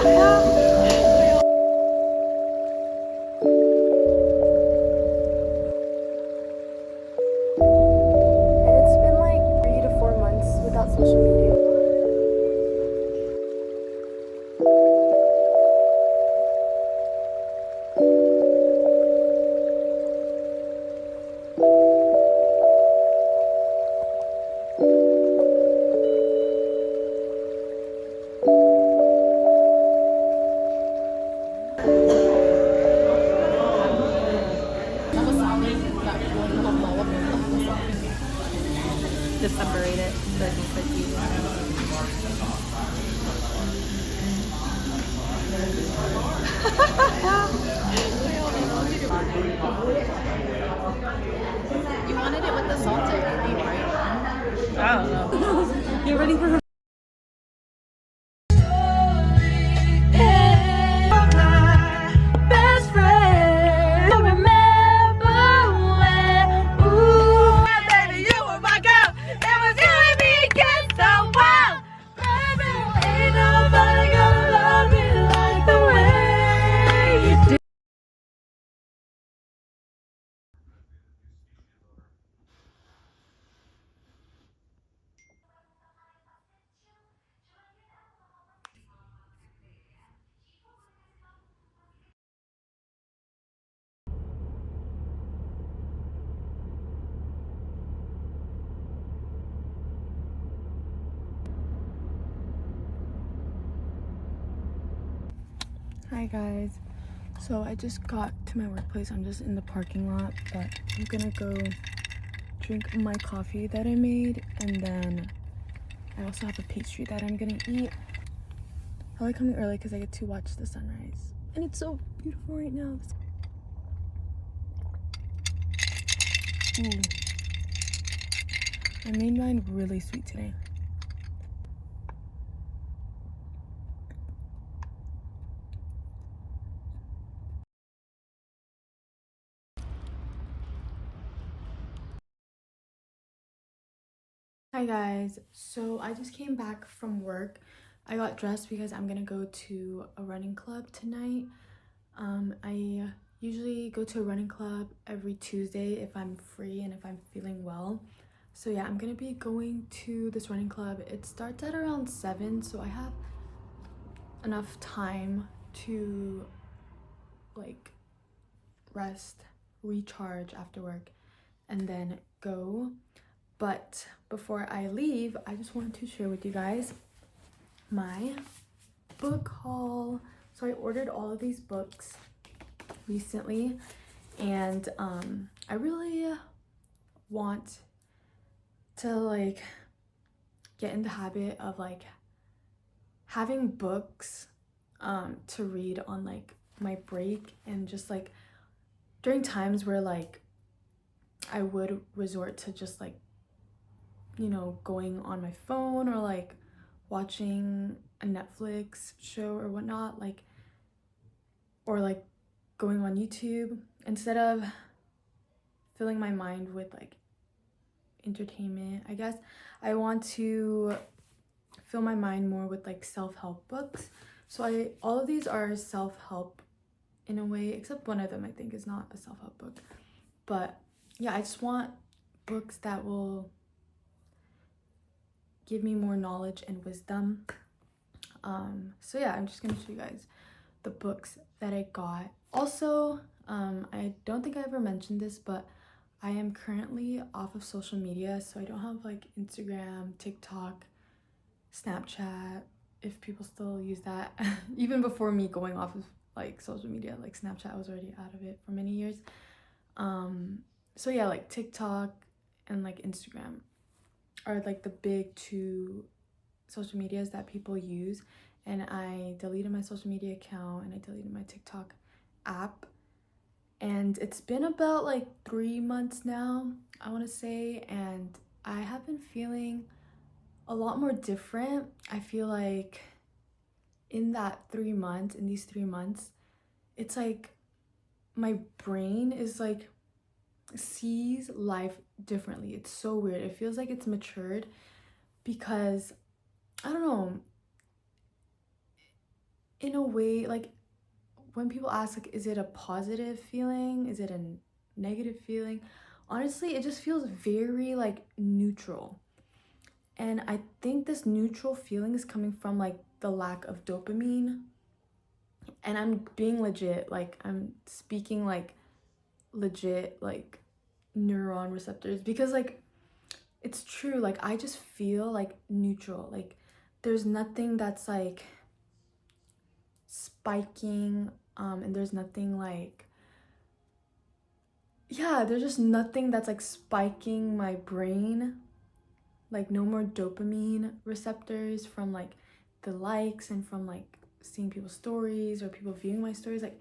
it's been like 3 to 4 months without social media. Just separate it so it's easy. You wanted it with the salted cream, right? I don't know. You're ready for her. Hi guys, so I just got to my workplace. I'm just in the parking lot, but I'm gonna go drink my coffee that I made, and then I also have a pastry that I'm gonna eat. I like coming early because I get to watch the sunrise, and it's so beautiful right now. Ooh. I made mine really sweet today. Hi guys, so I just came back from work. I got dressed because I'm gonna go to a running club tonight. I usually go to a running club every Tuesday if I'm free and if I'm feeling well. So yeah, I'm gonna be going to this running club. It starts at around 7, so I have enough time to like rest, recharge after work, and then go. But before I leave, I just wanted to share with you guys my book haul. So I ordered all of these books recently, and I really want to like get in the habit of like having books to read on like my break, and just like during times where like I would resort to just like, you know, going on my phone or like watching a Netflix show or whatnot, like, or like going on YouTube, instead of filling my mind with like entertainment, I guess. I want to fill my mind more with like self-help books. So all of these are self-help in a way, except one of them I think is not a self-help book. But yeah, I just want books that will give me more knowledge and wisdom. So yeah, I'm just gonna show you guys the books that I got. Also, I don't think I ever mentioned this, but I am currently off of social media, so I don't have like Instagram, TikTok, Snapchat, if people still use that. Even before me going off of like social media, like Snapchat, I was already out of it for many years. So yeah, like TikTok and like Instagram are like the big two social medias that people use, and I deleted my social media account and I deleted my TikTok app, and it's been about like 3 months now, I want to say, and I have been feeling a lot more different. I feel like in these 3 months, it's like my brain is like sees life differently. It's so weird. It feels like it's matured because I don't know, in a way, like when people ask like, is it a positive feeling, is it a negative feeling, honestly it just feels very like neutral. And I think this neutral feeling is coming from like the lack of dopamine. And I'm being legit, like I'm speaking like legit like neuron receptors, because like it's true, like I just feel like neutral, like there's nothing that's like spiking, and there's nothing like, yeah, there's just nothing that's like spiking my brain, like no more dopamine receptors from like the likes and from like seeing people's stories or people viewing my stories, like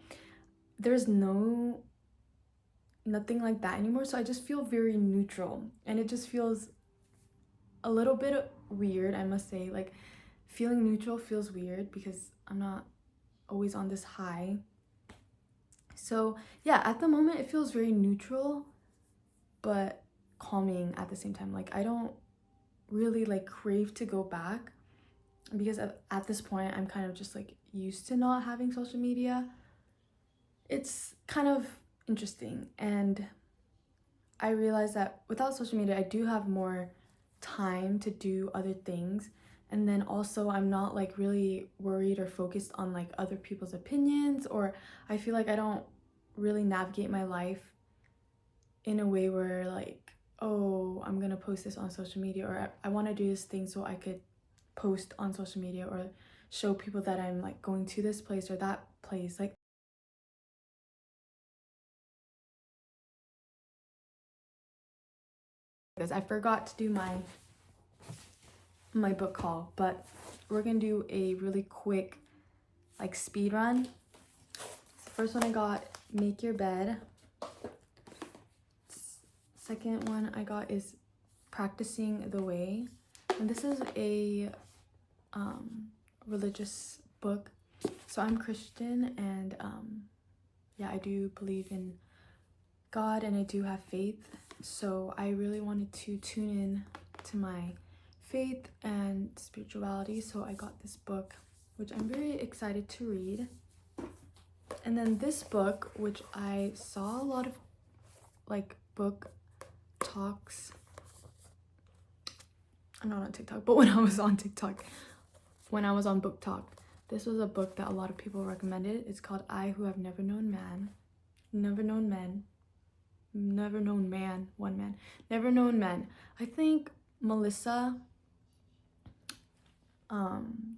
there's nothing like that anymore. So I just feel very neutral, and it just feels a little bit weird, I must say. Like feeling neutral feels weird because I'm not always on this high. So yeah, at the moment it feels very neutral but calming at the same time. Like I don't really like crave to go back, because at this point I'm kind of just like used to not having social media. It's kind of interesting, and I realized that without social media I do have more time to do other things, and then also I'm not like really worried or focused on like other people's opinions, or I feel like I don't really navigate my life in a way where like, oh, I'm gonna post this on social media, or I want to do this thing so I could post on social media or show people that I'm like going to this place or that place. Like because I forgot to do my book haul, but we're gonna do a really quick like speed run. The first one I got, Make Your Bed. Second one I got is Practicing the Way, and this is a religious book. So I'm Christian, and yeah, I do believe in God and I do have faith. So I really wanted to tune in to my faith and spirituality, so I got this book, which I'm very excited to read. And then this book, which I saw a lot of like book talks, I'm not on TikTok, but when I was on TikTok, when I was on Book Talk, this was a book that a lot of people recommended. It's called I Who Have Never Known Man, Never Known Men, Never Known Man, one man, Never Known Men. I think Melissa,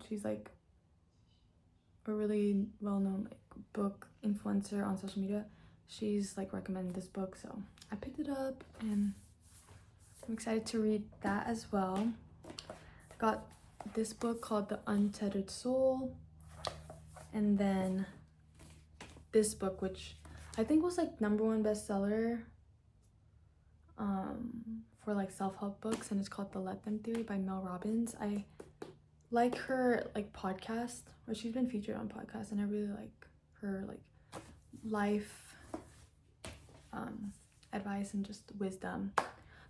she's like a really well-known like book influencer on social media. She's like recommended this book, so I picked it up and I'm excited to read that as well. Got this book called The Untethered Soul, and then this book, which I think was like #1 bestseller for like self-help books, and it's called The Let Them Theory by Mel Robbins. I like her like podcast, or she's been featured on podcasts, and I really like her like life advice and just wisdom.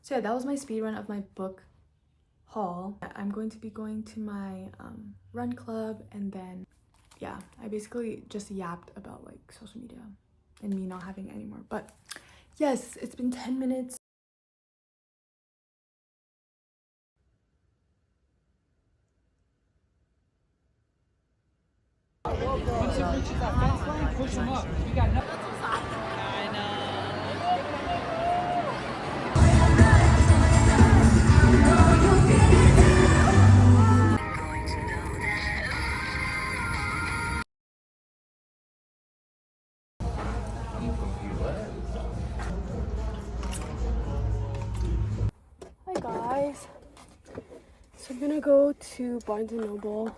So yeah, that was my speed run of my book haul. I'm going to be going to my run club, and then yeah, I basically just yapped about like social media and me not having it anymore. But yes, it's been 10 minutes. Hi guys, so I'm gonna go to Barnes & Noble.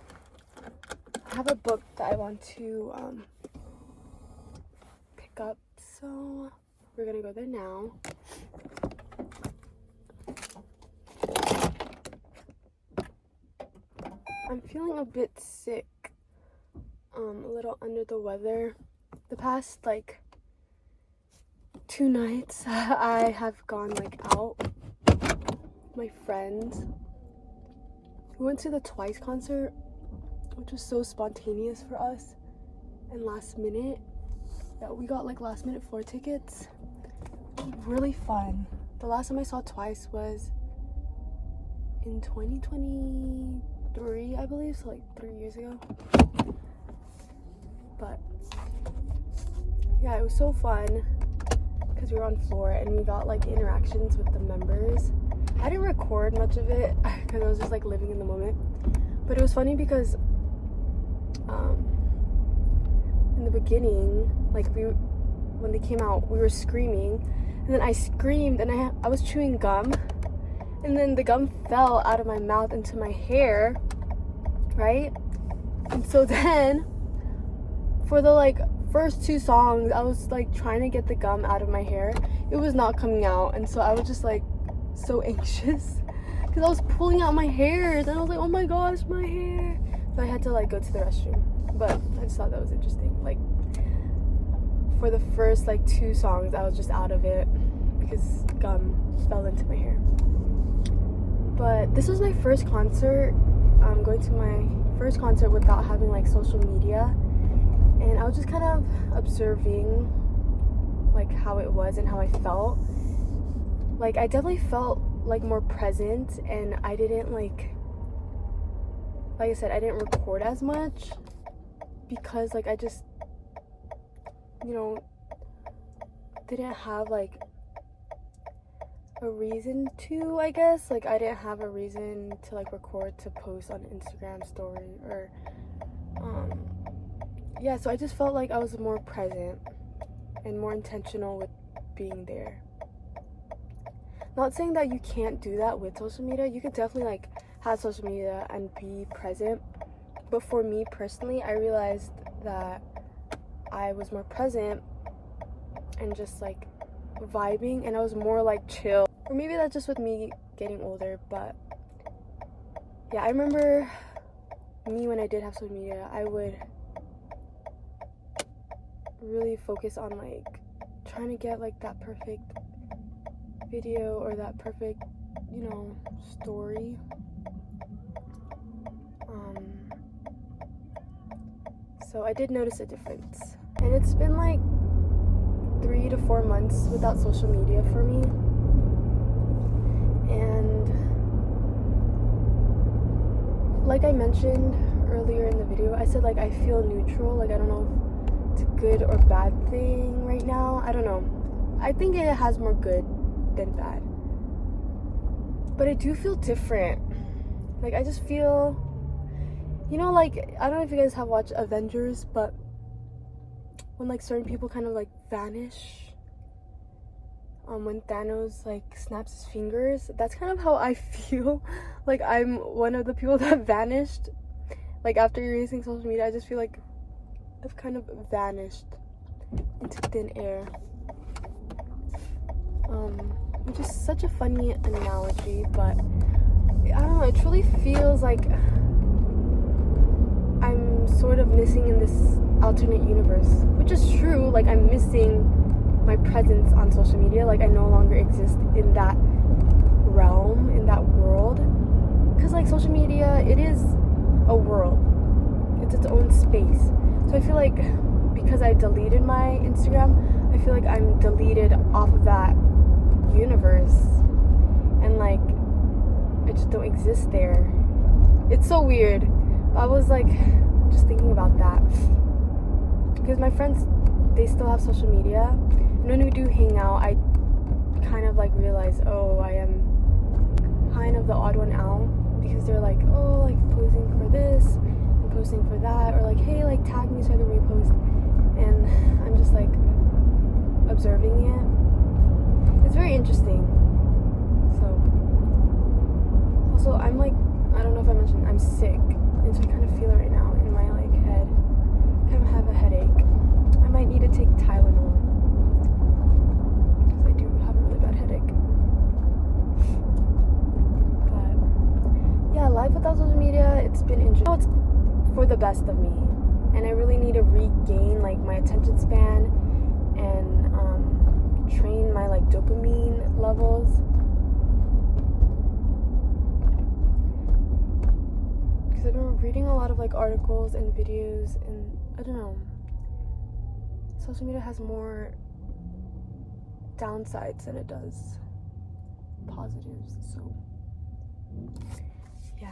I have a book that I want to pick up, so we're gonna go there now. I'm feeling a bit sick, a little under the weather. The past like 2 nights I have gone like out with my friends. We went to the Twice concert, which was so spontaneous for us and last minute. Yeah, we got like last minute floor tickets. Really fun. The last time I saw Twice was in 2023, I believe, so like 3 years ago. But yeah, it was so fun because we were on floor and we got like interactions with the members. I didn't record much of it because I was just like living in the moment, but it was funny because in the beginning, like when they came out, we were screaming, and then I screamed and I was chewing gum, and then the gum fell out of my mouth into my hair, right? And so then for the like first 2 songs, I was like trying to get the gum out of my hair. It was not coming out, and so I was just like so anxious because I was pulling out my hairs and I was like, oh my gosh, my hair. So I had to like go to the restroom, but I just thought that was interesting. Like for the first like 2 songs, I was just out of it because gum fell into my hair. But this was my first concert. I'm going to my first concert without having like social media, and I was just kind of observing like how it was and how I felt. Like I definitely felt like more present, and I didn't like I said, I didn't record as much because like I just, you know, didn't have like a reason to, I guess. Like I didn't have a reason to like record to post on Instagram story or yeah, so I just felt like I was more present and more intentional with being there. Not saying that you can't do that with social media. You could definitely like have social media and be present, but for me personally, I realized that I was more present and just like vibing, and I was more like chill. Or maybe that's just with me getting older, but yeah, I remember me when I did have social media, I would really focus on like trying to get like that perfect video or that perfect, you know, story. So I did notice a difference, and it's been like 3 to 4 months without social media for me, and like I mentioned earlier in the video, I said like I feel neutral. Like I don't know if it's a good or bad thing right now. I don't know. I think it has more good than bad, but I do feel different. Like I just feel, you know, like I don't know if you guys have watched Avengers, but when like certain people kind of like vanish, when Thanos like snaps his fingers, that's kind of how I feel. Like I'm one of the people that vanished. Like after erasing social media, I just feel like I've kind of vanished into thin air. Which is such a funny analogy, but I don't know, it truly feels like I'm sort of missing in this alternate universe, which is true. Like I'm missing my presence on social media. Like I no longer exist in that realm, in that world, because like social media, it is a world, it's its own space. So I feel like because I deleted my Instagram, I feel like I'm deleted off of that universe, and like I just don't exist there. It's so weird, but I was like just thinking about that because my friends, they still have social media, and when we do hang out, I kind of like realize, oh, I am kind of the odd one out, because they're like, oh, like posing for this and posting for that, or like, hey, like tag me so I can repost, and I'm just like observing it. It's very interesting. So also I'm like, I don't know if I mentioned, I'm sick, and so I kind of feel it right now in my like head. I kind of have a headache. I might need to take Tylenol because I do have a really bad headache. But yeah, life without social media, it's been interesting. It's for the best of me, and I really need to regain like my attention span and train my like dopamine levels, because I've been reading a lot of like articles and videos, and I don't know, social media has more downsides than it does positives, so yeah.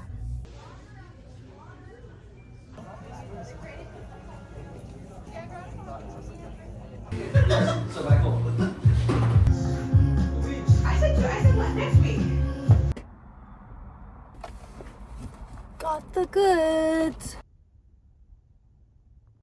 I said what, next week? Got the goods.